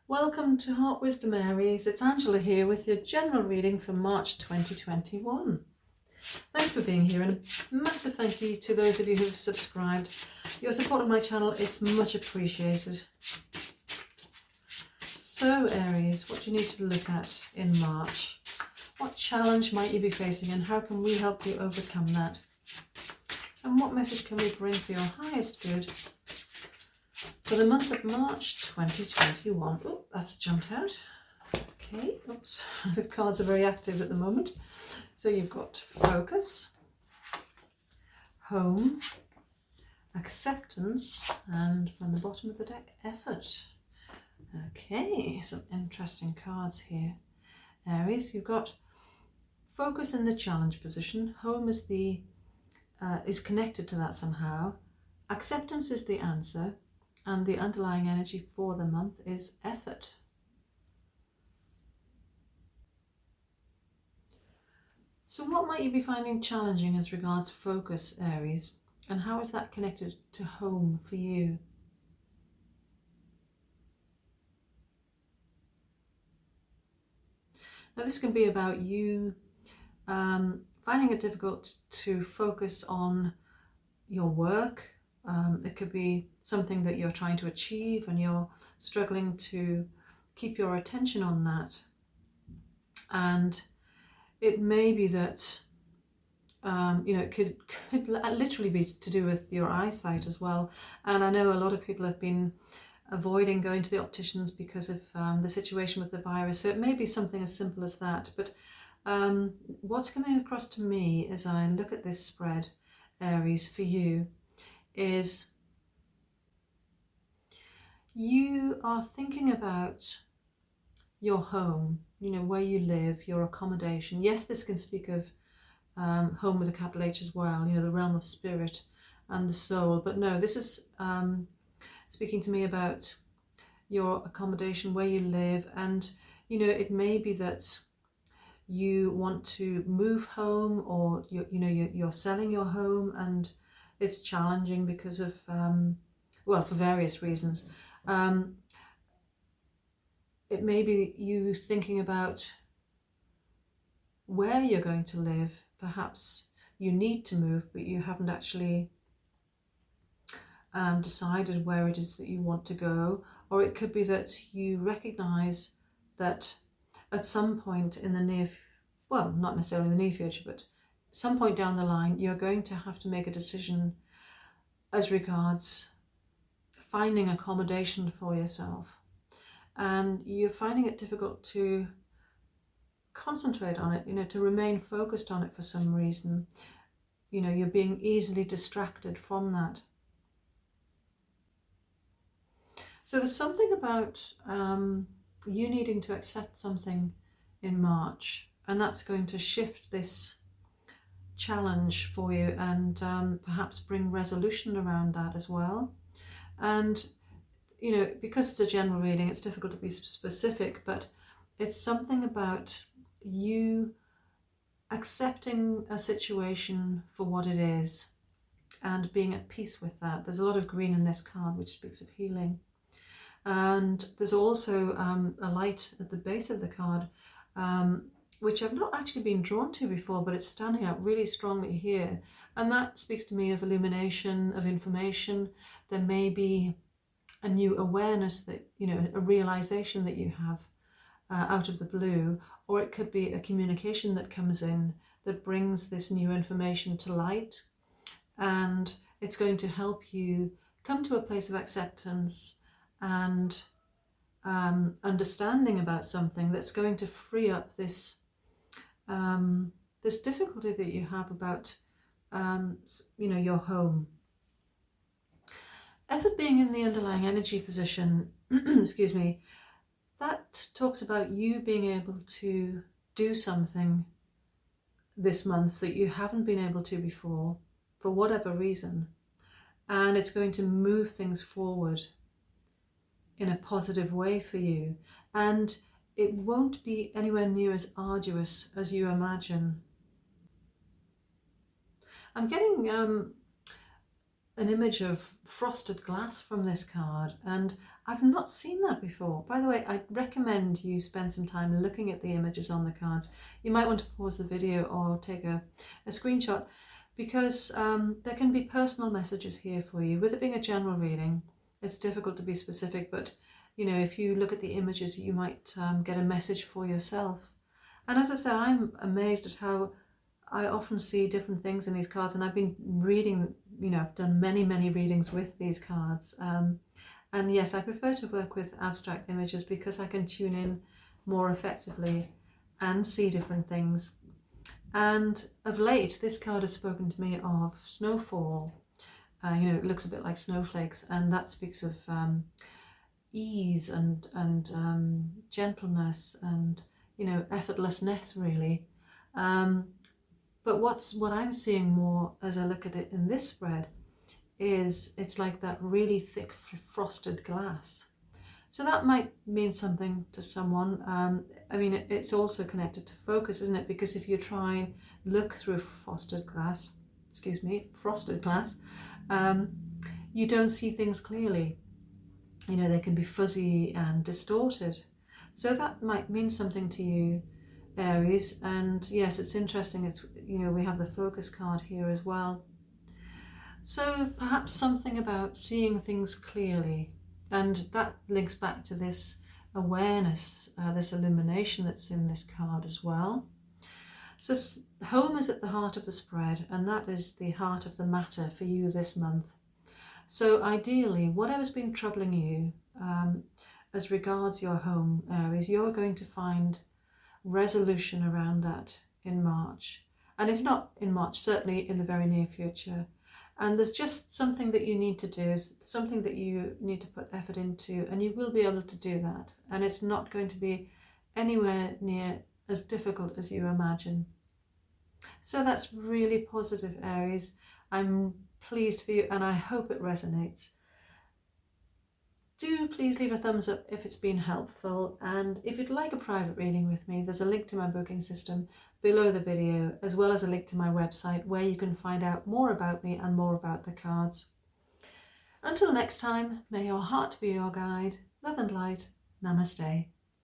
Welcome to Heart Wisdom Aries. It's Angela here with your general reading for March 2021. Thanks for being here, and a massive thank you to those of you who've subscribed. Your support of my channel, it's much appreciated. So Aries, what do you need to look at in March? What challenge might you be facing, and how can we help you overcome that? And what message can we bring for your highest good for the month of March 2021. Oh, that's jumped out. Okay, oops, the cards are very active at the moment. So you've got focus, home, acceptance, and from the bottom of the deck, effort. Okay, some interesting cards here. Aries, you've got focus in the challenge position. Home is is connected to that somehow. Acceptance is the answer. And the underlying energy for the month is effort. So what might you be finding challenging as regards focus, Aries? And how is that connected to home for you? Now this can be about you finding it difficult to focus on your work. It could be something that you're trying to achieve and you're struggling to keep your attention on that. And it may be that, it could literally be to do with your eyesight as well. And I know a lot of people have been avoiding going to the opticians because of the situation with the virus. So it may be something as simple as that. But what's coming across to me as I look at this spread, Aries, for you, is you are thinking about your home, where you live, your accommodation. Yes, this can speak of home with a capital H as well, the realm of spirit and the soul. But no, this is speaking to me about your accommodation, where you live. And, it may be that you want to move home, or you're selling your home and it's challenging because of, for various reasons. It may be you thinking about where you're going to live. Perhaps you need to move, but you haven't actually decided where it is that you want to go. Or it could be that you recognize that at some point in the not necessarily in the near future, but some point down the line, you're going to have to make a decision as regards finding accommodation for yourself. And you're finding it difficult to concentrate on it, to remain focused on it for some reason. You're being easily distracted from that. So there's something about you needing to accept something in March, and that's going to shift this challenge for you and perhaps bring resolution around that as well. And because it's a general reading, it's difficult to be specific, but it's something about you accepting a situation for what it is and being at peace with that. There's a lot of green in this card, which speaks of healing. And there's also a light at the base of the card, which I've not actually been drawn to before, but it's standing out really strongly here. And that speaks to me of illumination, of information. There may be a new awareness that, a realization that you have out of the blue, or it could be a communication that comes in that brings this new information to light, and it's going to help you come to a place of acceptance and understanding about something that's going to free up this this difficulty that you have about your home. Effort being in the underlying energy position, excuse me, that talks about you being able to do something this month that you haven't been able to before, for whatever reason. And it's going to move things forward in a positive way for you. And it won't be anywhere near as arduous as you imagine. I'm getting an image of frosted glass from this card, and I've not seen that before. By the way, I recommend you spend some time looking at the images on the cards. You might want to pause the video or take a screenshot, because there can be personal messages here for you. With it being a general reading, it's difficult to be specific, but you know, if you look at the images, you might get a message for yourself. And as I said, I'm amazed at how I often see different things in these cards, and I've been reading, you know, I've done many readings with these cards. And yes, I prefer to work with abstract images because I can tune in more effectively and see different things. And of late, this card has spoken to me of snowfall. You know, it looks a bit like snowflakes, and that speaks of ease and gentleness and, you know, effortlessness, really. But what I'm seeing more as I look at it in this spread is it's like that really thick frosted glass. So that might mean something to someone. I mean, it's also connected to focus, isn't it? Because if you try and look through frosted glass, you don't see things clearly. You know, they can be fuzzy and distorted. So that might mean something to you, Aries. And yes, it's interesting. It's, you know, we have the focus card here as well. So perhaps something about seeing things clearly, and that links back to this awareness, this illumination that's in this card as well. So home is at the heart of the spread, and that is the heart of the matter for you this month. So ideally, whatever's been troubling you as regards your home, Aries, you're going to find resolution around that in March. And if not in March, certainly in the very near future. And there's just something that you need to do, something that you need to put effort into, and you will be able to do that. And it's not going to be anywhere near as difficult as you imagine. So that's really positive, Aries. I'm pleased for you, and I hope it resonates. Do please leave a thumbs up if it's been helpful, and if you'd like a private reading with me, there's a link to my booking system below the video, as well as a link to my website where you can find out more about me and more about the cards. Until next time, may your heart be your guide. Love and light. Namaste.